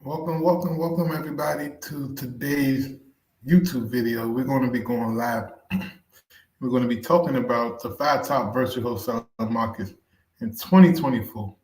Welcome everybody to today's YouTube video. We're going to be going live. We're going to be talking about the five top virtual wholesale markets in 2024.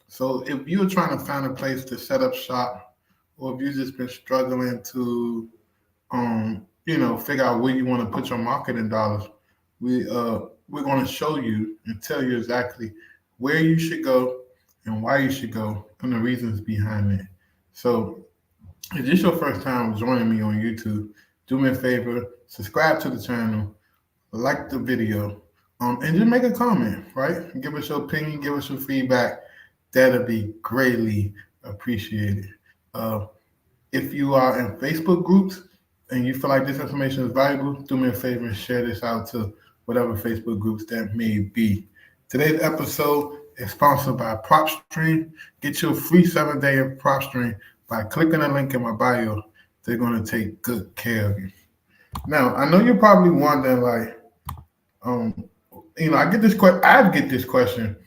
So if you're trying to find a place to set up shop, or if you've just been struggling to, figure out where you want to put your marketing dollars, we're going to show you and tell you exactly where you should go and why you should go and the reasons behind it. So if this your first time joining me on YouTube, do me a favor, subscribe to the channel, like the video, and just make a comment, right? Give us your opinion, give us your feedback. That'll be greatly appreciated. Uh, if you are in Facebook groups and you feel like this information is valuable, do me a favor and share this out to whatever Facebook groups that may be. Today's episode is sponsored by PropStream. Get your free 7-day PropStream by clicking the link in my bio. They're going to take good care of you. Now, I know you're probably wondering, um, I get this question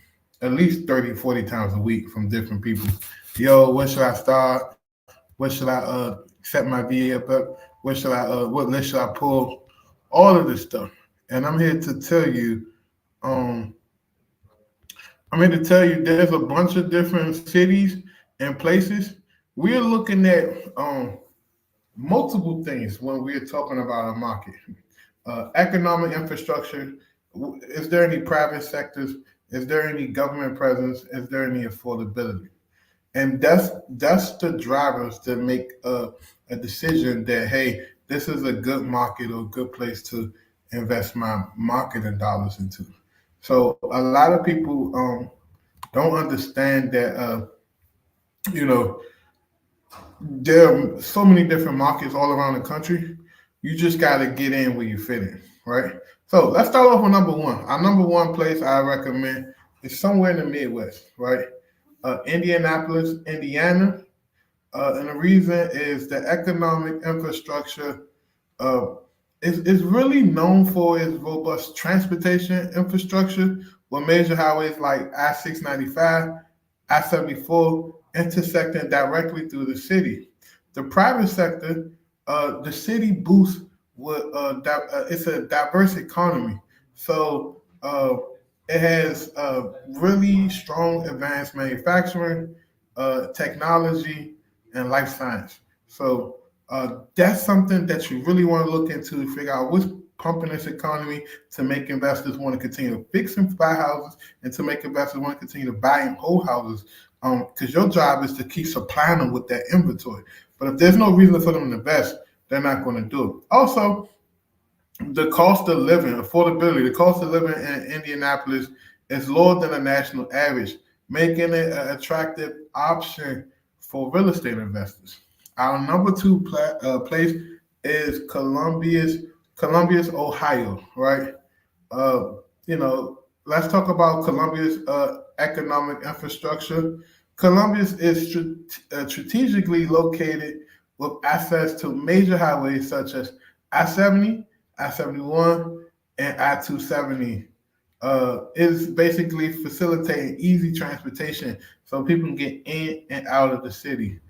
at least 30, 40 times a week from different people. Yo, where should I start? Where should I set my VA up at? What list should I pull? All of this stuff. And um, I'm here to tell you there's a bunch of different cities and places. We're looking at multiple things when we're talking about a market. Economic infrastructure. Is there any private sectors? Is there any government presence? Is there any affordability? And that's the drivers that make a decision that, hey, this is a good market or a good place to invest my marketing dollars into. So a lot of people don't understand that you know there are so many different markets all around the country. You just got to get in where you fit in, right? So let's start off with number one. Our number one place I recommend is somewhere in the Midwest, right? Indianapolis, Indiana. And the reason is the economic infrastructure uh, is really known for its robust transportation infrastructure with major highways like I-695, I-74 intersecting directly through the city. The private sector, the city boosts with it's a diverse economy. So it has really strong advanced manufacturing, technology, and life science. So that's something that you really want to look into to figure out what's pumping this economy to make investors want to continue to fix and buy houses and to make investors want to continue to buy and hold houses. Because your job is to keep supplying them with that inventory. But if there's no reason for them to invest, they're not going to do it. Also, the cost of living, affordability, the cost of living in Indianapolis is lower than the national average, making it an attractive option for real estate investors. Our number two place is Columbus, Ohio, right? Uh, let's talk about Columbia's economic infrastructure. Columbus is strategically located with access to major highways such as I-70, I-71, and I-270. Is basically facilitating easy transportation so people can get in and out of the city.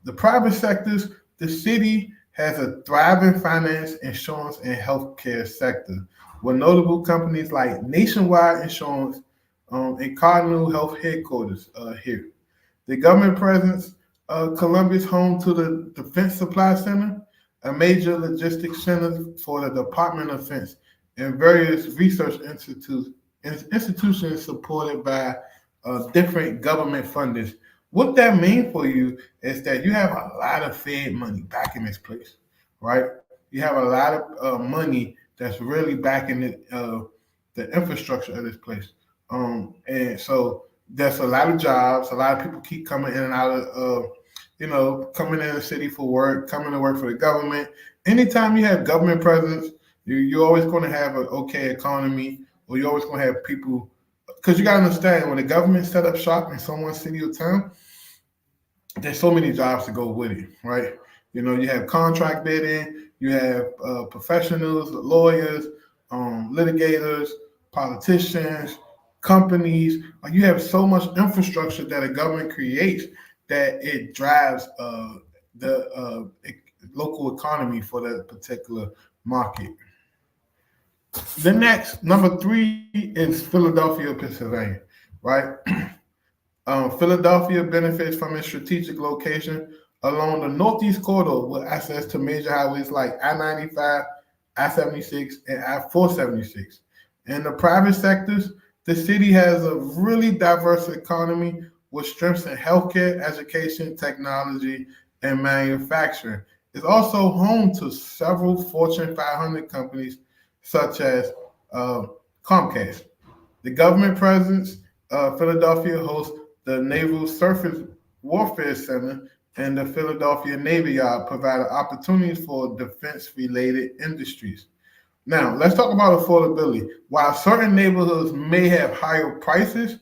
The private sectors, the city has a thriving finance, insurance, and healthcare sector with notable companies like Nationwide Insurance and Cardinal Health headquarters here. The government presence, Columbus home to the Defense Supply Center, a major logistics center for the Department of Defense, and various research institutions supported by different government funders. What that means for you is that you have a lot of Fed money back in this place, right? You have a lot of money that's really backing the infrastructure of this place. And so there's a lot of jobs. A lot of people keep coming in and out of, coming in the city for work, coming to work for the government. Anytime you have government presence, you're always going to have an okay economy, or you're always going to have people. Because you got to understand, when the government set up shop in someone's city or town, there's so many jobs to go with it, right? You have contract bidding, you have professionals, lawyers, litigators, politicians, companies. Like, you have so much infrastructure that a government creates that it drives the local economy for that particular market. The next, number three, is Philadelphia, Pennsylvania, right? Philadelphia benefits from its strategic location along the Northeast Corridor with access to major highways like I-95, I-76, and I-476. In the private sectors, the city has a really diverse economy with strengths in healthcare, education, technology, and manufacturing. It's also home to several Fortune 500 companies such as uh, Comcast. The government presence, Philadelphia hosts the Naval Surface Warfare Center and the Philadelphia Navy Yard, providing opportunities for defense-related industries. Now, let's talk about affordability. While certain neighborhoods may have higher prices,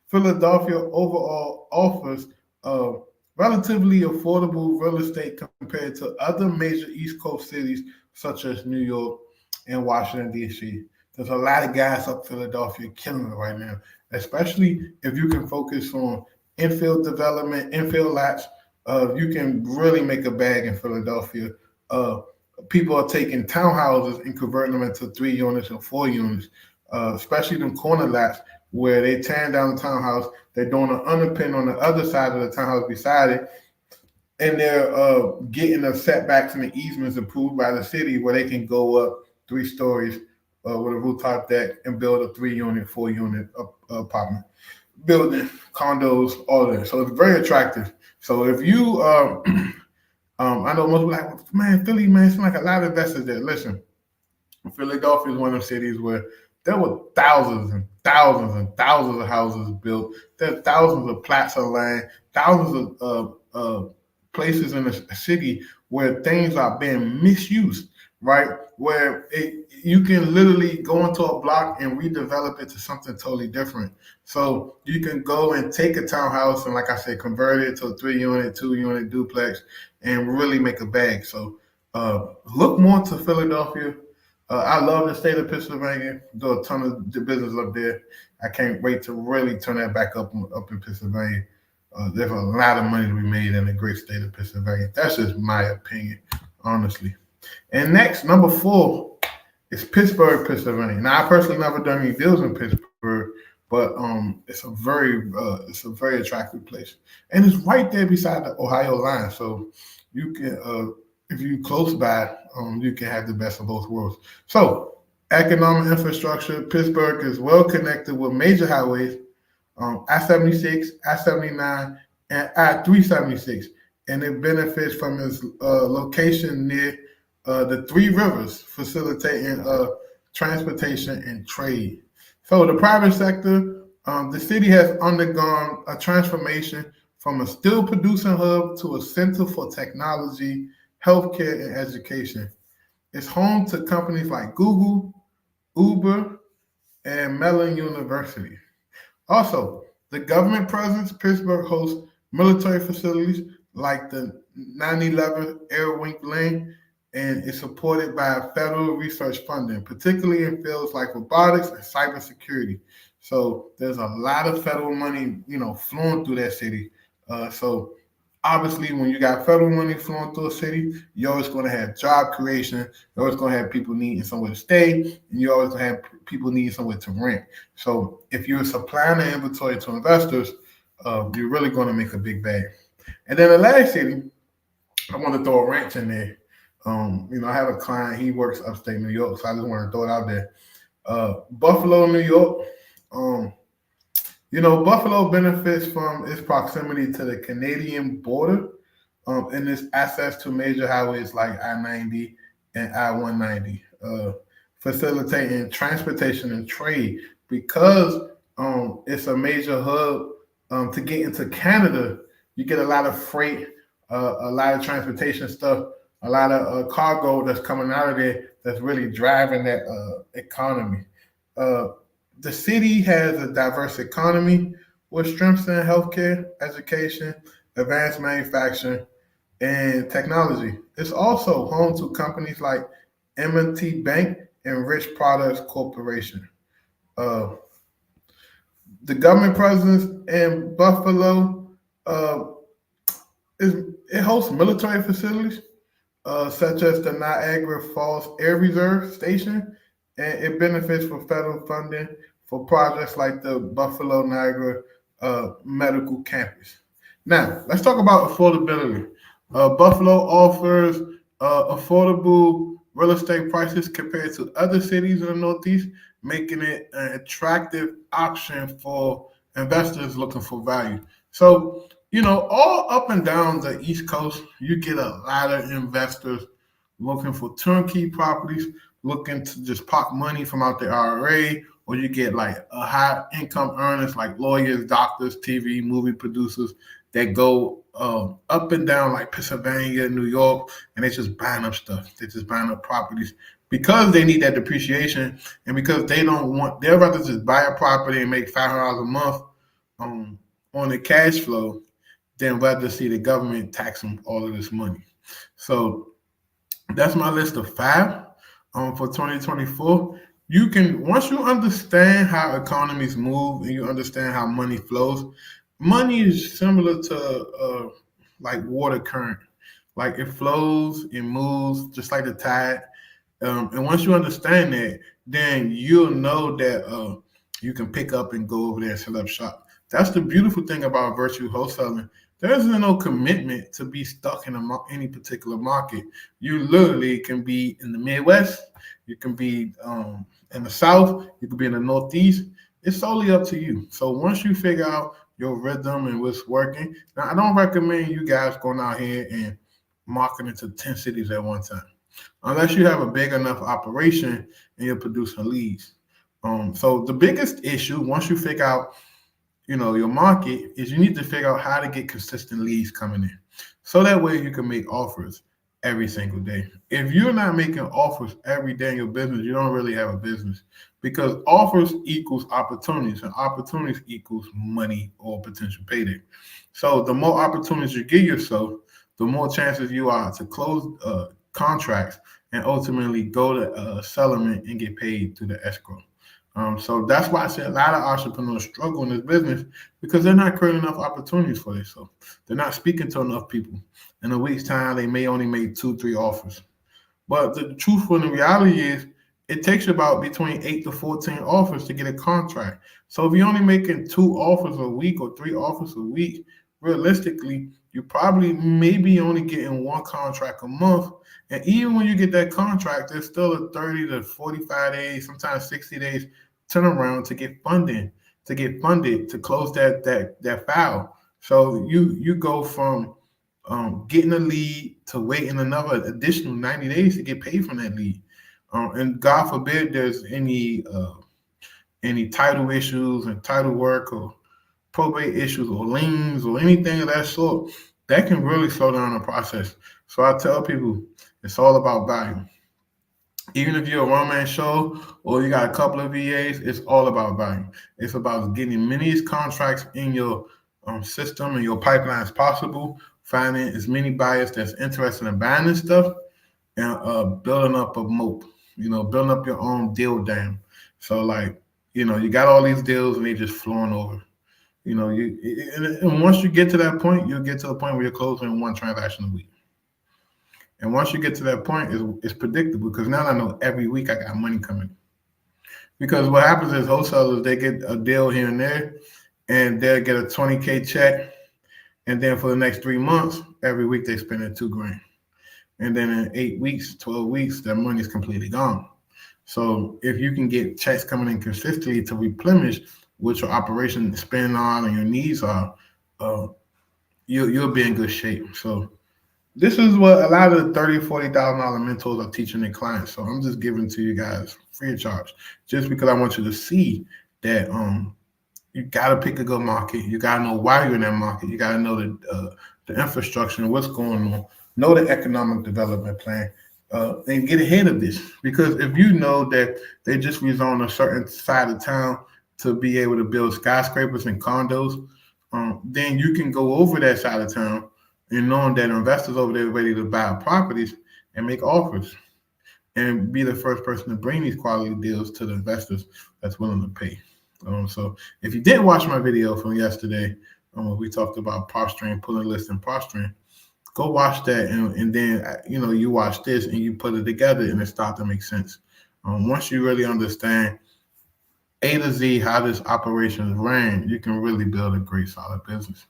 Philadelphia overall offers uh, relatively affordable real estate compared to other major East Coast cities such as New York and Washington, D.C. There's a lot of guys up Philadelphia killing it right now, especially if you can focus on infield development, infield lots. You can really make a bag in Philadelphia. Uh, People are taking townhouses and converting them into 3 units or 4 units, especially them corner lots where they tearing down the townhouse. They're doing an underpin on the other side of the townhouse beside it, and they're getting the setbacks and the easements approved by the city where they can go up 3 stories with a rooftop deck and build a 3 unit, 4 unit apartment building, condos, all that. So it's very attractive. So if you, I know most people are like, man, Philly, man, it's like a lot of investors there. Listen, Philadelphia is one of the cities where there were thousands and thousands and thousands of houses built. There are thousands of plots of land, thousands of places in the city where things are being misused, right? Where you can literally go into a block and redevelop it to something totally different. So you can go and take a townhouse and, like I said, convert it to a 3 unit, 2 unit duplex and really make a bag. So look more to Philadelphia. I love the state of Pennsylvania. Do a ton of business up there. I can't wait to really turn that back up in Pennsylvania. There's a lot of money to be made in the great state of Pennsylvania. That's just my opinion, honestly. And next, number 4 is Pittsburgh, Pennsylvania. Now, I personally never done any deals in Pittsburgh, but it's a very attractive place, and it's right there beside the Ohio line. So you can, if you close by, you can have the best of both worlds. So economic infrastructure, Pittsburgh is well connected with major highways, I-76, I-79, and I-376, and it benefits from its location near the 3 rivers, facilitating transportation and trade. So the private sector, the city has undergone a transformation from a steel producing hub to a center for technology, healthcare, and education. It's home to companies like Google, Uber, and Mellon University. Also, the government presence, Pittsburgh hosts military facilities like the 9/11 Air Wing Lane, and is supported by federal research funding, particularly in fields like robotics and cybersecurity. So there's a lot of federal money, flowing through that city. So obviously, when you got federal money flowing through a city, you're always going to have job creation. You're always going to have people needing somewhere to stay, and you're always going to have people needing somewhere to rent. So if you're supplying the inventory to investors, you're really going to make a big bag. And then the last city, I want to throw a wrench in there. I have a client, he works upstate New York, so I just want to throw it out there. Buffalo, New York. Buffalo benefits from its proximity to the Canadian border, and its access to major highways like I-90 and I-190, facilitating transportation and trade. Because it's a major hub to get into Canada, you get a lot of freight, a lot of transportation stuff, a lot of cargo that's coming out of there that's really driving that economy. The city has a diverse economy with strengths in healthcare, education, advanced manufacturing, and technology. It's also home to companies like M&T Bank and Rich Products Corporation. Uh, the government presence in Buffalo, uh, It hosts military facilities, such as the Niagara Falls Air Reserve Station, and it benefits from federal funding for projects like the Buffalo Niagara Medical Campus. Now, let's talk about affordability. Buffalo offers affordable real estate prices compared to other cities in the Northeast, making it an attractive option for investors looking for value. So, all up and down the East Coast, you get a lot of investors looking for turnkey properties, looking to just pop money from out the IRA, or you get like a high income earners like lawyers, doctors, TV, movie producers that go up and down like Pennsylvania, New York, and they just buying up stuff. They just buying up properties because they need that depreciation, and because they'd rather just buy a property and make $500 a month on the cash flow than rather see the government tax them all of this money. So that's my list of five for 2024. You can, once you understand how economies move and you understand how money flows, money is similar to like water current. Like it flows, it moves just like the tide. And once you understand that, then you'll know that you can pick up and go over there and set up shop. That's the beautiful thing about virtual wholesaling. There isn't no commitment to be stuck in any particular market. You literally can be in the Midwest, you can be in the South, you can be in the Northeast. It's solely up to you. So once you figure out your rhythm and what's working, now I don't recommend you guys going out here and marketing to 10 cities at one time, unless you have a big enough operation and you're producing leads. So the biggest issue, once you figure out your market, is you need to figure out how to get consistent leads coming in. So that way you can make offers every single day. If you're not making offers every day in your business, you don't really have a business, because offers equals opportunities, and opportunities equals money or potential payday. So the more opportunities you give yourself, the more chances you are to close contracts and ultimately go to settlement and get paid through the escrow. So that's why I say a lot of entrepreneurs struggle in this business, because they're not creating enough opportunities for themselves. They're not speaking to enough people. In a week's time, they may only make 2-3 offers. But the truth and the reality is, it takes about between 8 to 14 offers to get a contract. So if you're only making 2 offers a week or 3 offers a week, realistically, you probably maybe only getting 1 contract a month. And even when you get that contract, there's still a 30 to 45 days, sometimes 60 days turnaround to get funding, to get funded, to close that file. So you go from getting a lead to waiting another additional 90 days to get paid from that lead. And God forbid there's any title issues and title work or probate issues or liens or anything of that sort, that can really slow down the process. So I tell people, it's all about value. Even if you're a one-man show or you got a couple of VAs, it's all about value. It's about getting many contracts in your system and your pipeline as possible, finding as many buyers that's interested in buying this stuff, and building up a moat, building up your own deal dam. So you got all these deals and they just flowing over. And once you get to that point, you'll get to a point where you're closing 1 transaction a week. And once you get to that point, it's predictable, because now I know every week I got money coming. Because what happens is wholesalers, they get a deal here and there, and they'll get a $20K check, and then for the next 3 months, every week they spend $2,000. And then in 8 weeks, 12 weeks, their money is completely gone. So if you can get checks coming in consistently to replenish what your operation is spending on and your needs are, you'll be in good shape. So this is what a lot of the $30,000, $40,000 mentors are teaching their clients. So I'm just giving to you guys free of charge, just because I want you to see that you got to pick a good market. You got to know why you're in that market. You got to know the infrastructure and what's going on. Know the economic development plan, and get ahead of this. Because if you know that they just rezoned a certain side of town to be able to build skyscrapers and condos, then you can go over that side of town and knowing that investors over there are ready to buy properties and make offers, and be the first person to bring these quality deals to the investors that's willing to pay. So if you didn't watch my video from yesterday, we talked about posturing, pulling lists, and posturing. Go watch that, and then you watch this and you put it together, and it starts to make sense. Once you really understand A to Z how this operation is ran, you can really build a great solid business.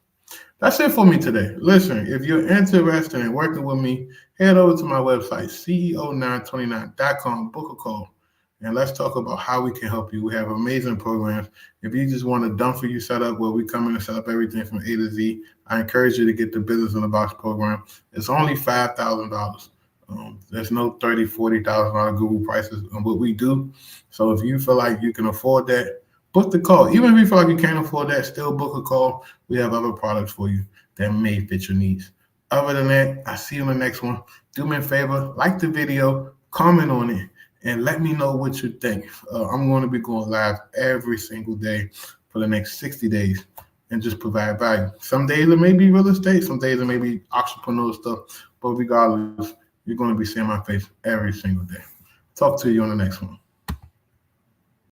That's it for me today. Listen, if you're interested in working with me, head over to my website, CEO929.com, book a call, and let's talk about how we can help you. We have amazing programs. If you just want a done for you setup where we come in and set up everything from A to Z, I encourage you to get the Business in the Box program. It's only $5,000. There's no $30,000, $40,000 Google prices on what we do. So if you feel like you can afford that, book the call. Even if you feel like you can't afford that, still book a call. We have other products for you that may fit your needs. Other than that, I see you in the next one. Do me a favor, like the video, comment on it, and let me know what you think. I'm going to be going live every single day for the next 60 days and just provide value. Some days it may be real estate, some days it may be entrepreneurial stuff, but regardless, you're going to be seeing my face every single day. Talk to you on the next one.